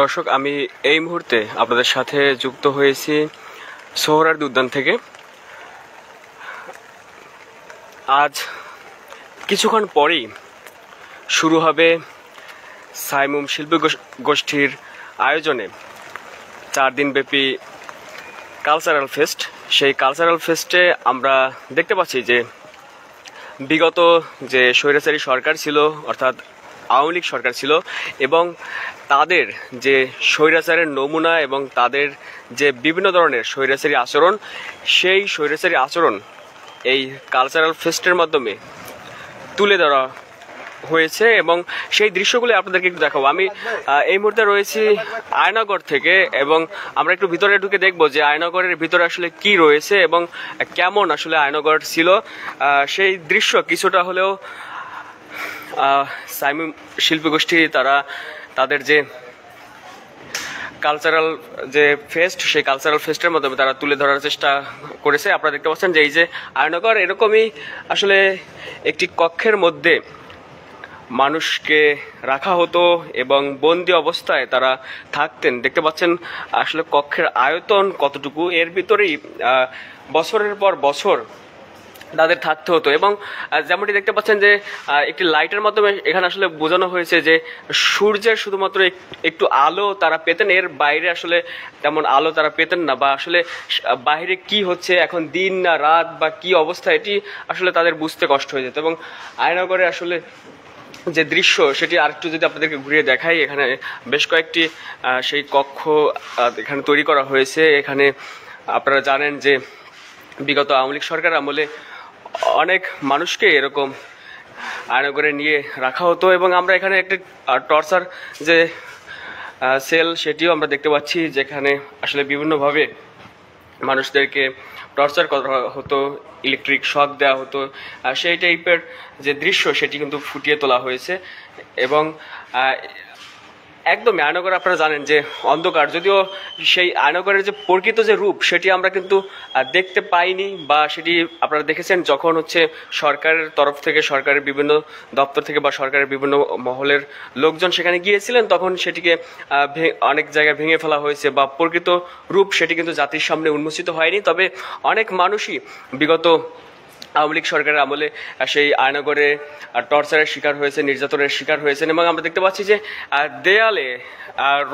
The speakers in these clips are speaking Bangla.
দর্শক, আমি এই মুহূর্তে আপনাদের সাথে যুক্ত হয়েছি সোহরাওয়ার্দী উদ্যান থেকে। আজ কিছুক্ষণ পরেই শুরু হবে সাইমুম শিল্পী গোষ্ঠীর আয়োজনে 4 দিনব্যাপী কালচারাল ফেস্ট। সেই কালচারাল ফেস্টে আমরা দেখতে পাচ্ছি যে বিগত যে স্বৈরাচারী সরকার ছিল, অর্থাৎ আওয়ামী লীগ সরকার ছিল, এবং তাদের যে স্বৈরাচারের নমুনা এবং তাদের যে বিভিন্ন ধরনের স্বৈরাচারী আচরণ, সেই স্বৈরাচারী আচরণ এই কালচারাল ফেস্টের মাধ্যমে তুলে ধরা হয়েছে এবং সেই দৃশ্যগুলো আপনাদেরকে একটু দেখাবো। আমি এই মুহূর্তে রয়েছি আয়নাগর থেকে এবং আমরা একটু ভিতরে ঢুকে দেখবো যে আয়নাগরের ভিতরে আসলে কি রয়েছে এবং কেমন আসলে আয়নাগর ছিল। সেই দৃশ্য কিছুটা হলেও সাইমুম শিল্পী গোষ্ঠী তারা তাদের যে কালচারাল যে ফেস্ট, সেই কালচারাল ফেস্টের মাধ্যমে তারা তুলে ধরার চেষ্টা করেছে। আপনারা দেখতে পাচ্ছেন যে এই যে আয়নাগর এরকমই আসলে একটি কক্ষের মধ্যে মানুষকে রাখা হতো এবং বন্দি অবস্থায় তারা থাকতেন। দেখতে পাচ্ছেন আসলে কক্ষের আয়তন কতটুকু, এর ভিতরেই বছরের পর বছর তাদের থাকতে হতো। এবং যেমনটি দেখতে পাচ্ছেন যে একটি লাইটের মাধ্যমে এখানে আসলে বোঝানো হয়েছে যে সূর্যের শুধুমাত্র একটু আলো তারা পেতেন, এর বাইরে আসলে তেমন আলো তারা পেতেন না, বা আসলে বাইরে কি হচ্ছে এখন, দিন না রাত বা কি অবস্থা, এটি আসলে তাদের বুঝতে কষ্ট হয়ে যেত। এবং আয়নাগরে আসলে যে দৃশ্য সেটি আরেকটু যদি আপনাদেরকে ঘুরিয়ে দেখাই, এখানে বেশ কয়েকটি সেই কক্ষ এখানে তৈরি করা হয়েছে। এখানে আপনারা জানেন যে বিগত আওয়ামী লীগ সরকার আমলে অনেক মানুষকে এরকম আয়নাগরে নিয়ে রাখা হতো এবং আমরা এখানে একটি টর্চার যে সেল সেটিও আমরা দেখতে পাচ্ছি, যেখানে আসলে বিভিন্নভাবে মানুষদেরকে টর্চার করা হতো, ইলেকট্রিক শক দেওয়া হতো। সেই টাইপের যে দৃশ্য সেটি কিন্তু ফুটিয়ে তোলা হয়েছে। এবং একদমই আয়নাগর আপনারা জানেন যে অন্ধকার, যদিও সেই আয়নাগরের যে প্রকৃত যে রূপ সেটি আমরা কিন্তু দেখতে পাইনি, বা সেটি আপনারা দেখেছেন যখন হচ্ছে সরকারের তরফ থেকে, সরকারের বিভিন্ন দপ্তর থেকে বা সরকারের বিভিন্ন মহলের লোকজন সেখানে গিয়েছিলেন, তখন সেটিকে অনেক জায়গায় ভেঙে ফেলা হয়েছে, বা প্রকৃত রূপ সেটি কিন্তু জাতির সামনে উন্মোচিত হয়নি। তবে অনেক মানুষই বিগত আওয়ামী লীগ সরকারের আমলে সেই আয়নাগরে টর্চারের শিকার হয়েছে, নির্যাতনের শিকার হয়েছেন। এবং আমরা দেখতে পাচ্ছি যে দেয়ালে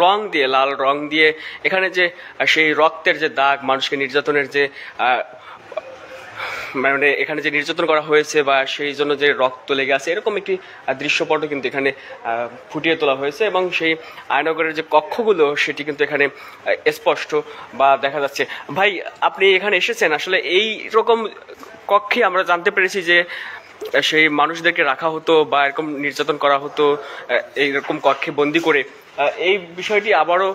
রং দিয়ে, লাল রং দিয়ে এখানে যে সেই রক্তের যে দাগ, মানুষকে নির্যাতনের যে মানে এখানে যে নির্যাতন করা হয়েছে বা সেই জন্য যে রক্ত লেগে আছে, এরকম একটি দৃশ্যপটও কিন্তু এখানে ফুটিয়ে তোলা হয়েছে। এবং সেই আয়নাগরের যে কক্ষগুলো সেটি কিন্তু এখানে স্পষ্ট বা দেখা যাচ্ছে। ভাই, আপনি এখানে এসেছেন, আসলে এই রকম কক্ষে আমরা জানতে পেরেছি যে সেই মানুষদেরকে রাখা হতো বা এরকম নির্যাতন করা হতো এইরকম কক্ষে বন্দি করে। এই বিষয়টি আবারও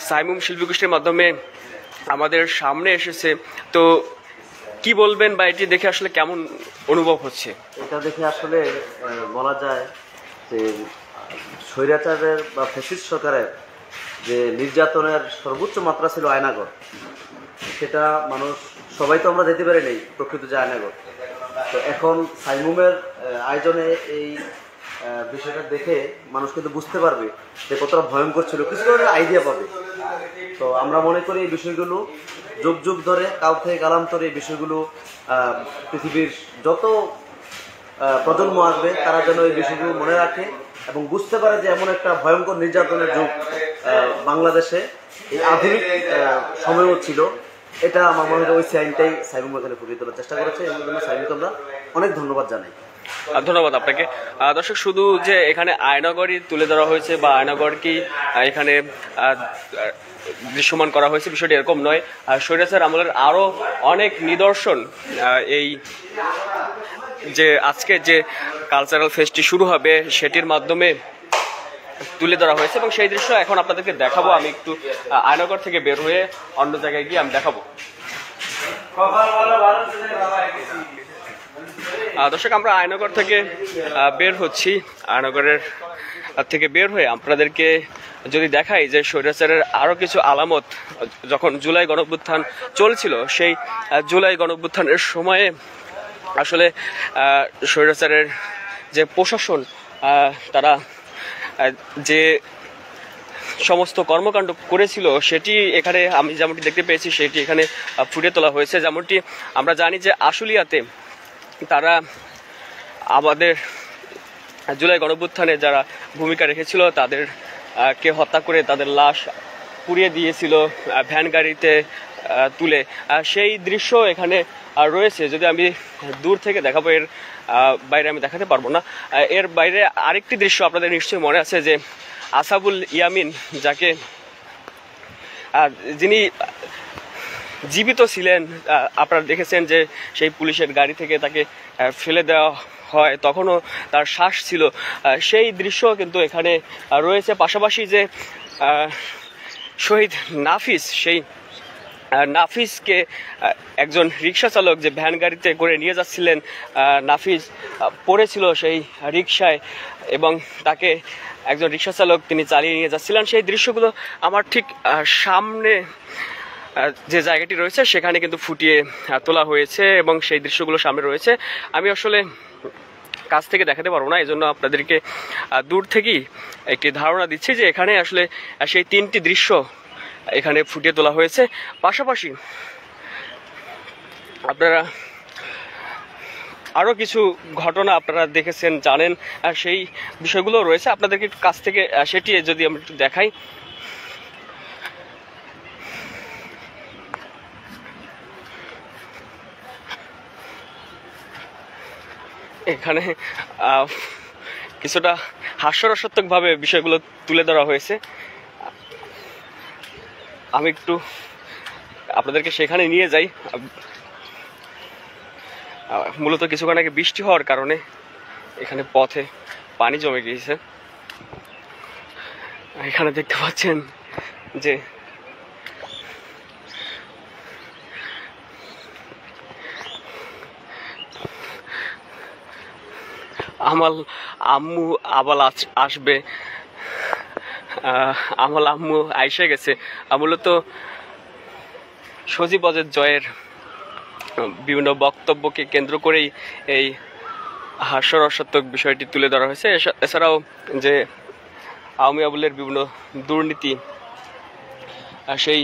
সাইমুম শিল্পী গোষ্ঠীর মাধ্যমে আমাদের সামনে এসেছে। তো কি বলবেন, বা এটি দেখে আসলে কেমন অনুভব হচ্ছে? এটা দেখে আসলে বলা যায় যে স্বৈরাচারের বা ফ্যাসিস্ট সরকারের যে নির্যাতনের সর্বোচ্চ মাত্রা ছিল আয়নাগর, সেটা মানুষ সবাই তো আমরা যেতে পারি নেই প্রকৃত যে আয়নাগর। তো এখন সাইমুমের আয়োজনে এই বিষয়টা দেখে মানুষ কিন্তু বুঝতে পারবে যে কতটা ভয়ঙ্কর ছিল, কিছু ধরনের আইডিয়া পাবে। তো আমরা মনে করি এই বিষয়গুলো যুগ যুগ ধরে, কাল থেকে কালান্তরে এই বিষয়গুলো পৃথিবীর যত প্রজন্ম আসবে তারা যেন এই বিষয়গুলো মনে রাখে এবং বুঝতে পারে যে এমন একটা ভয়ঙ্কর নির্যাতনের যুগ বাংলাদেশে এই আধুনিক সময়ও ছিল। এটা আমার মনে হয় ওই সাইনটাই সাইমুম এখানে ফুটিয়ে তোলার চেষ্টা করেছে, এবং জন্য সাইমুমকে আমরা অনেক ধন্যবাদ জানাই। ধন্যবাদ আপনাকে। দর্শক, শুধু যে এখানে আয়নাগরই তুলে ধরা হয়েছে বা আয়নাগরকেই এখানে দৃশ্যমান করা হয়েছে, বিষয়টি এরকম নয়। স্বৈরাচার আমলের আরও অনেক নিদর্শন এই যে আজকে যে কালচারাল ফেস্টটি শুরু হবে সেটির মাধ্যমে তুলে ধরা হয়েছে, এবং সেই দৃশ্য এখন আপনাদেরকে দেখাবো। আমি একটু আয়নাগর থেকে বের হয়ে অন্য জায়গায় গিয়ে আমি দেখাবো। দর্শক, আমরা আয়নাগর থেকে বের হচ্ছি। আয়নাগরের থেকে বের হয়ে আপনাদেরকে যদি দেখাই যে স্বৈরাচারের আরও কিছু আলামত, যখন জুলাই গণঅভ্যুত্থান চলছিল, সেই জুলাই গণঅভ্যুত্থানের সময়ে আসলে স্বৈরাচারের যে প্রশাসন, তারা যে সমস্ত কর্মকাণ্ড করেছিল সেটি এখানে আমি যেমনটি দেখতে পেয়েছি সেটি এখানে ফুটিয়ে তোলা হয়েছে। যেমনটি আমরা জানি যে আশুলিয়াতে তারা আমাদের জুলাই গণঅভ্যুত্থানে যারা ভূমিকা রেখেছিল তাদের কে হত্যা করে তাদের লাশ পুড়িয়ে দিয়েছিল ভ্যান গাড়িতে তুলে, সেই দৃশ্য এখানে রয়েছে। যদি আমি দূর থেকে দেখাবো, এর বাইরে আমি দেখাতে পারবো না। এর বাইরে আরেকটি দৃশ্য আপনাদের নিশ্চয়ই মনে আছে যে আসাবুল ইয়ামিন, যাকে যিনি জীবিত ছিলেন, আপনারা দেখেছেন যে সেই পুলিশের গাড়ি থেকে তাকে ফেলে দেওয়া হয়, তখনও তার শ্বাস ছিল, সেই দৃশ্য কিন্তু এখানে রয়েছে। পাশাপাশি যে শহীদ নাফিস, সেই নাফিসকে একজন রিক্সা চালক যে ভ্যান গাড়িতে করে নিয়ে যাচ্ছিলেন, নাফিস পড়েছিল সেই রিক্সায় এবং তাকে একজন রিক্সা চালক তিনি চালিয়ে নিয়ে যাচ্ছিলেন। সেই দৃশ্যগুলো আমার ঠিক সামনে যে জায়গাটি রয়েছে সেখানে কিন্তু ফুটিয়ে তোলা হয়েছে এবং সেই দৃশ্যগুলো সামনে রয়েছে। আমি আসলে কাছ থেকে দেখাতে পারবো না, এই জন্য আপনাদেরকে দূর থেকেই একটি ধারণা দিচ্ছি যে এখানে আসলে সেই তিনটি দৃশ্য এখানে ফুটিয়ে তোলা হয়েছে। পাশাপাশি আপনারা আরও কিছু ঘটনা আপনারা দেখেছেন, জানেন, সেই বিষয়গুলো রয়েছে। আপনাদেরকে একটু কাছ থেকে সেটি যদি আমরা একটু দেখাই। এখানে কিছুটা হাস্যরসাত্মকভাবে বিষয়গুলো তুলে ধরা হয়েছে। আমি একটু আপনাদেরকে সেখানে নিয়ে যাই। মূলত কিছুক্ষণ আগে বৃষ্টি হওয়ার কারণে এখানে পথে পানি জমে গিয়েছে। এখানে দেখতে পাচ্ছেন যে আমাল আম্মু আবাল আসবে, আমাল আম্মু আইসে গেছে। মূলত সজীব অজের জয়ের বিভিন্ন বক্তব্যকে কেন্দ্র করেই এই হাস্যরসাত্মক বিষয়টি তুলে ধরা হয়েছে। এছাড়াও যে আওয়ামী আমলের বিভিন্ন দুর্নীতি, সেই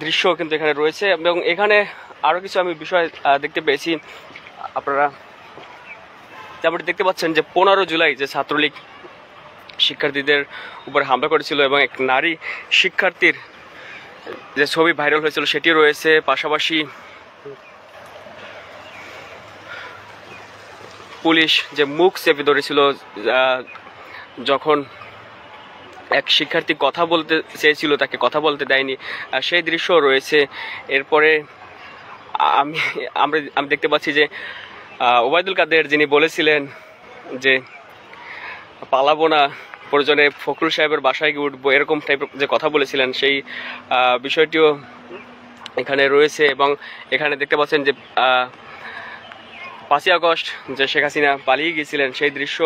দৃশ্য কিন্তু এখানে রয়েছে এবং এখানে আরও কিছু আমি বিষয় দেখতে পেয়েছি। আপনারা যেমনটি দেখতে পাচ্ছেন যে 15 জুলাই যে ছাত্রলীগ শিক্ষার্থীদের উপর হামলা করেছিল এবং এক নারী শিক্ষার্থীর যে ছবি ভাইরাল হয়েছিল সেটি রয়েছে। পাশাপাশি পুলিশ যে মুখ চেপে ধরেছিল যখন এক শিক্ষার্থী কথা বলতে চেয়েছিল, তাকে কথা বলতে দেয়নি, সেই দৃশ্য রয়েছে। এরপরে আমি দেখতে পাচ্ছি যে ওবায়দুল কাদের, যিনি বলেছিলেন যে পালাবো না, প্রয়োজনে ফখরুল সাহেবের বাসায় গিয়ে উঠবো, এরকম টাইপের যে কথা বলেছিলেন, সেই বিষয়টিও এখানে রয়েছে। এবং এখানে দেখতে পাচ্ছেন যে 5ই আগস্ট যে শেখ হাসিনা পালিয়ে গিয়েছিলেন সেই দৃশ্য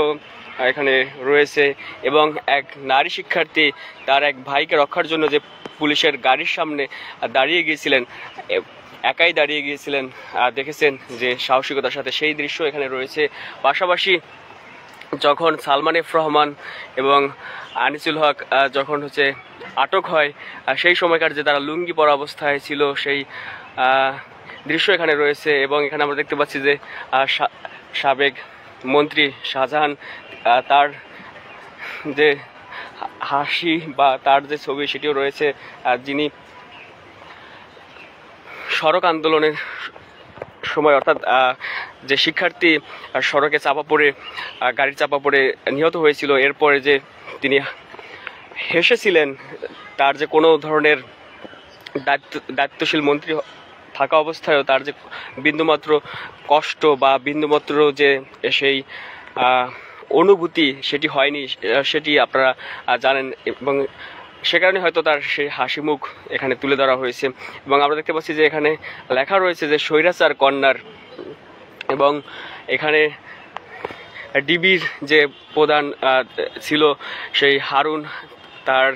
এখানে রয়েছে। এবং এক নারী শিক্ষার্থী তার এক ভাইকে রক্ষার জন্য যে পুলিশের গাড়ির সামনে দাঁড়িয়ে গিয়েছিলেন, একাই দাঁড়িয়ে গিয়েছিলেন, দেখেছেন যে সাহসিকতার সাথে, সেই দৃশ্য এখানে রয়েছে। পাশাপাশি যখন সালমান এফ রহমান এবং আনিসুল হক যখন আটক হয়, সেই সময়কার যে তারা লুঙ্গি পরা অবস্থায় ছিল সেই দৃশ্য এখানে রয়েছে। এবং এখানে আমরা দেখতে পাচ্ছি যে সাবেক মন্ত্রী শাহজাহান, তার যে হাসি বা তার যে ছবি সেটিও রয়েছে, যিনি সড়ক আন্দোলনের সময়, অর্থাৎ যে শিক্ষার্থী সড়কে চাপা পড়ে, গাড়ির চাপা পড়ে নিহত হয়েছিল, এরপরে যে তিনি হেসেছিলেন, তার যে কোনো ধরনের দায়িত্বশীল মন্ত্রী থাকা অবস্থায়ও তার যে বিন্দুমাত্র কষ্ট বা বিন্দুমাত্র যে সেই অনুভূতি সেটি হয়নি, সেটি আপনারা জানেন। এবং সে কারণে হয়তো তার সেই হাসি মুখ এখানে তুলে ধরা হয়েছে। এবং আমরা দেখতে পাচ্ছি যে এখানে লেখা রয়েছে যে স্বৈরাচার কর্নার। এবং এখানে ডিবির যে প্রধান ছিল সেই হারুন, তার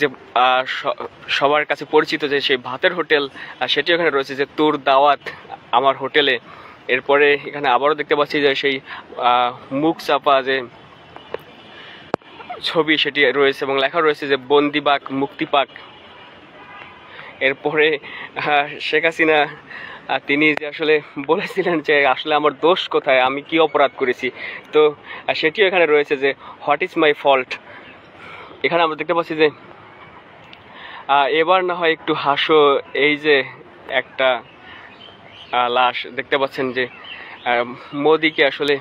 যে সবার কাছে পরিচিত যে সেই ভাতের হোটেল, সেটি এখানে রয়েছে যে তোর দাওয়াত আমার হোটেলে। এরপরে এখানে আবারও দেখতে পাচ্ছি যে সেই মুখ চাপা যে ছবি সেটি রয়েছে এবং লেখা রয়েছে যে বন্দি বাক মুক্তি পাক। এরপরে শেখ হাসিনা তিনি যে আসলে বলেছিলেন যে আসলে আমার দোষ কোথায়, আমি কি অপরাধ করেছি, তো সেটিও এখানে রয়েছে যে হোয়াট ইজ মাই ফল্ট। এখানে আমরা দেখতে পাচ্ছি যে এবার না হয় একটু হাসো, এই যে একটা লাশ দেখতে পাচ্ছেন যে মোদিকে আসলে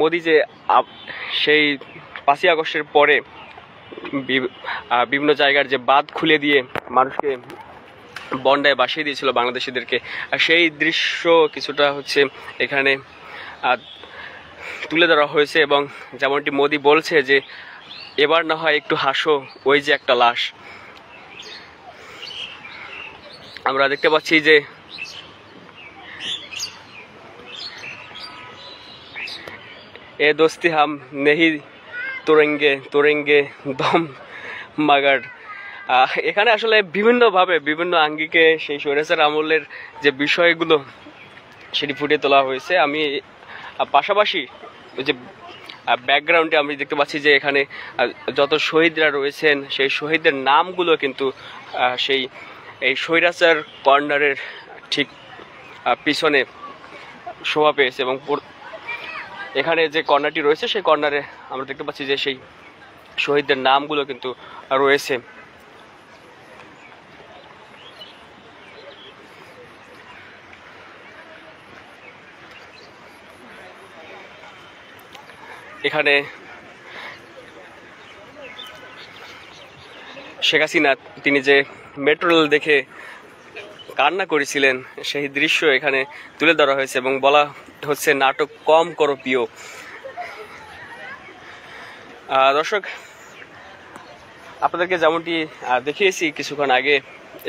মোদি যে সেই 5ই আগস্টের পরে বিভিন্ন জায়গার যে বাঁধ খুলে দিয়ে মানুষকে বন্যায় ভাসিয়ে দিয়েছিল বাংলাদেশিদেরকে, সেই দৃশ্য কিছুটা হচ্ছে এখানে তুলে ধরা হয়েছে। এবং যেমনটি মোদি বলছে যে এবার না হয় একটু হাসো, ওই যে একটা লাশ। আমরা দেখতে পাচ্ছি যে এ দোস্তি হাম নেহি তোরেঙ্গে তোরেঙ্গে দম মাগার। এখানে আসলে বিভিন্নভাবে বিভিন্ন আঙ্গিকে সেই স্বৈরাচার আমলের যে বিষয়গুলো সেটি ফুটিয়ে তোলা হয়েছে। আমি পাশাপাশি ওই যে ব্যাকগ্রাউন্ডে আমি দেখতে পাচ্ছি যে এখানে যত শহীদরা রয়েছেন সেই শহীদদের নামগুলো কিন্তু সেই এই স্বৈরাচার কর্নারের ঠিক পিছনে শোভা পেয়েছে। এবং এখানে যে কর্নারটি রয়েছে সেই কর্নারে আমরা দেখতে পাচ্ছি যে সেই শহীদদের নামগুলো কিন্তু রয়েছে। এখানে শেখ হাসিনা তিনি যে মেট্রো রেল দেখে কান্না করেছিলেন সেই দৃশ্য এখানে তুলে ধরা হয়েছে এবং বলা হচ্ছে নাটক কম করো প্রিয়। দর্শক, আপনাদেরকে যেমনটি দেখিয়েছি কিছুক্ষণ আগে,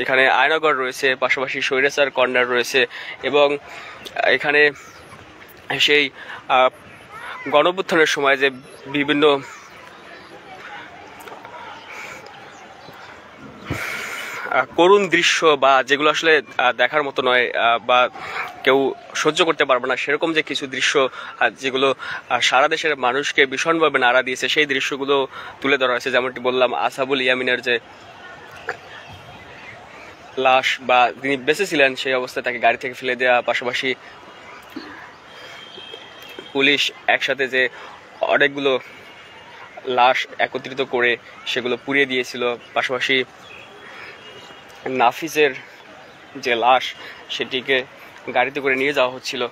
এখানে আয়নাগর রয়েছে, পাশাপাশি স্বৈরাচার কর্নার রয়েছে এবং এখানে সেই গণঅভ্যুত্থানের সময় যে বিভিন্ন করুণ দৃশ্য বা যেগুলো আসলে দেখার মতো নয় বা কেউ সহ্য করতে পারবে না সেরকম যে কিছু দৃশ্য যেগুলো সারা দেশের মানুষকে ভীষণভাবে নাড়া দিয়েছে, সেই দৃশ্যগুলো তুলে ধরা হয়েছে। যেমনটি বললাম, আসাবুল ইয়ামিনের যে লাশ বা তিনি বেঁচে ছিলেন সেই অবস্থায় তাকে গাড়ি থেকে ফেলে দেওয়া, পাশাপাশি পুলিশ একসাথে যে অনেকগুলো লাশ একত্রিত করে সেগুলো পুড়িয়ে দিয়েছিল, পাশাপাশি নাফিজের যে লাশ সেটিকে গাড়িতে করে নিয়ে যাওয়া হচ্ছিল।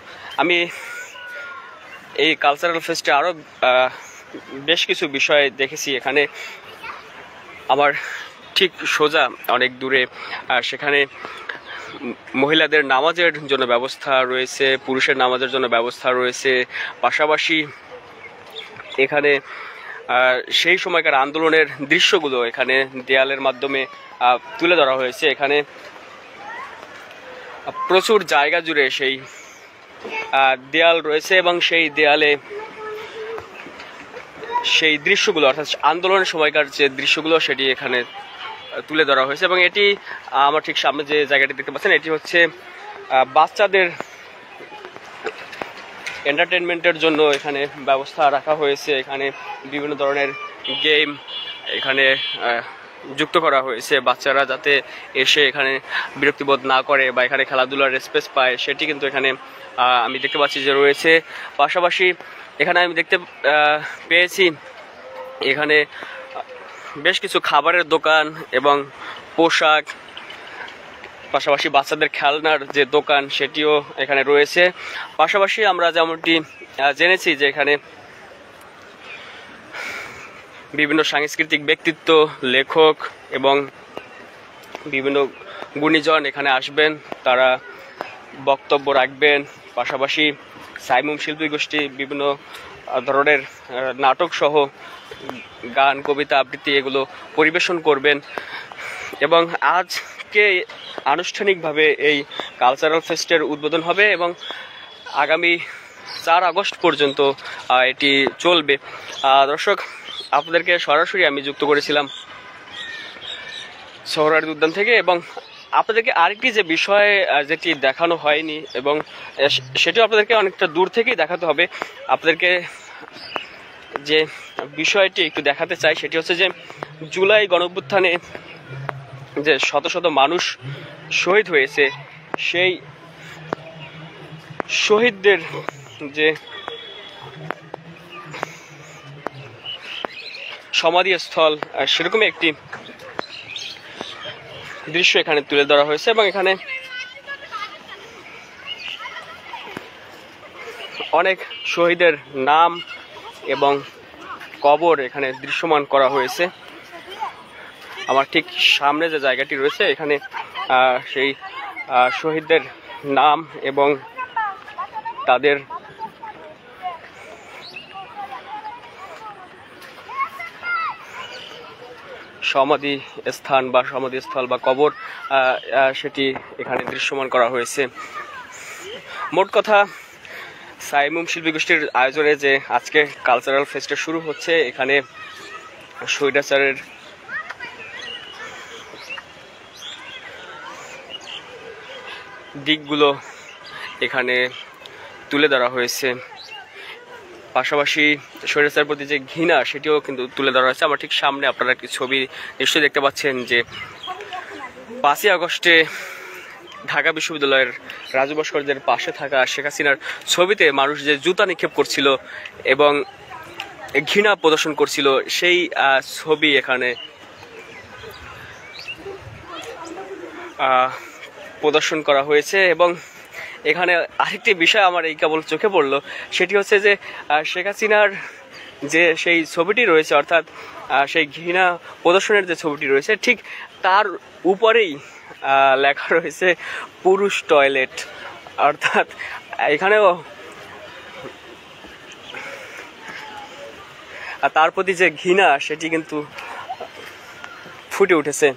আমি এই কালচারাল ফেস্টে আরও বেশ কিছু বিষয় দেখেছি। এখানে আমার ঠিক সোজা অনেক দূরে সেখানে মহিলাদের নামাজের জন্য ব্যবস্থা রয়েছে, পুরুষের নামাজের জন্য ব্যবস্থা রয়েছে, পাশাপাশি এখানে সেই সময়কার আন্দোলনের দৃশ্যগুলো এখানে দেয়ালের মাধ্যমে তুলে ধরা হয়েছে। এখানে প্রচুর জায়গা জুড়ে সেই দেয়াল রয়েছে এবং সেই দেয়ালে সেই দৃশ্যগুলো অর্থাৎ আন্দোলনের সময়কার যে দৃশ্যগুলো সেটি এখানে তুলে ধরা হয়েছে। এবং এটি আমার ঠিক সামনে যে জায়গাটি দেখতে পাচ্ছেন এটি হচ্ছে বাচ্চাদের এন্টারটেনমেন্টের জন্য এখানে ব্যবস্থা রাখা হয়েছে। এখানে বিভিন্ন ধরনের গেম এখানে যুক্ত করা হয়েছে, বাচ্চারা যাতে এসে এখানে বিরক্তিবোধ না করে বা এখানে খেলাধুলার স্পেস পায় সেটি কিন্তু এখানে আমি দেখতে পাচ্ছি যে রয়েছে। পাশাপাশি এখানে আমি দেখতে পেয়েছি এখানে বেশ কিছু খাবারের দোকান এবং পোশাক, পাশাপাশি বাচ্চাদের খেলনার যে দোকান সেটিও এখানে রয়েছে। পাশাপাশি আমরা যেমনটি জেনেছি যে এখানে বিভিন্ন সাংস্কৃতিক ব্যক্তিত্ব, লেখক এবং বিভিন্ন গুণীজন এখানে আসবেন, তারা বক্তব্য রাখবেন। পাশাপাশি সাইমুম শিল্পী গোষ্ঠী বিভিন্ন ধরনের নাটক সহ গান, কবিতা, আবৃত্তি এগুলো পরিবেশন করবেন। এবং আজকে আনুষ্ঠানিকভাবে এই কালচারাল ফেস্টের উদ্বোধন হবে এবং আগামী 4 আগস্ট পর্যন্ত এটি চলবে। দর্শক, আপনাদেরকে সরাসরি আমি যুক্ত করেছিলাম সোহরাওয়ার্দী উদ্যান থেকে এবং আপনাদেরকে আরেকটি যে বিষয় যেটি দেখানো হয়নি এবং সেটিও আপনাদেরকে অনেকটা দূর থেকেই দেখাতে হবে। আপনাদেরকে যে বিষয়টি একটু দেখাতে চাই সেটি হচ্ছে যে জুলাই গণঅভ্যুত্থানে যে শত শত মানুষ শহীদ হয়েছে, সেই শহীদদের যে সমাধিস্থল সেরকমই একটি দৃশ্য এখানে তুলে ধরা হয়েছে এবং এখানে অনেক শহীদের নাম এবং কবর এখানে দৃশ্যমান করা হয়েছে। আমার ঠিক সামনে যে জায়গাটি রয়েছে এখানে সেই শহীদদের নাম এবং তাদের সমাধিস্থল বা কবর সেটি এখানে দৃশ্যমান করা হয়েছে। মোট কথা, সাইমুম শিল্পী গোষ্ঠীর আয়োজনে যে আজকে কালচারাল ফেস্টটা শুরু হচ্ছে, এখানে স্বৈরাচারের দিকগুলো এখানে তুলে ধরা হয়েছে, পাশাপাশি স্বৈরাচারের প্রতি যে ঘৃণা সেটিও কিন্তু তুলে ধরা হয়েছে। আমার ঠিক সামনে আপনারা একটি ছবি নিশ্চয়ই দেখতে পাচ্ছেন যে 5ই আগস্টে ঢাকা বিশ্ববিদ্যালয়ের রাজু ভাস্কর্যের পাশে থাকা শেখ হাসিনার ছবিতে মানুষ যে জুতা নিক্ষেপ করছিল এবং ঘৃণা প্রদর্শন করছিল, সেই ছবি এখানে প্রদর্শন করা হয়েছে। এবং এখানে আরেকটি বিষয় আমার এই কেবল চোখে পড়লো, সেটি হচ্ছে যে শেখ হাসিনার যে সেই ছবিটি রয়েছে, অর্থাৎ সেই ঘৃণা প্রদর্শনের যে ছবিটি রয়েছে, ঠিক তার উপরেই লেখা রয়েছে পুরুষ টয়লেট। অর্থাৎ এখানেও তার প্রতি যে ঘৃণা সেটি কিন্তু ফুটে উঠেছে।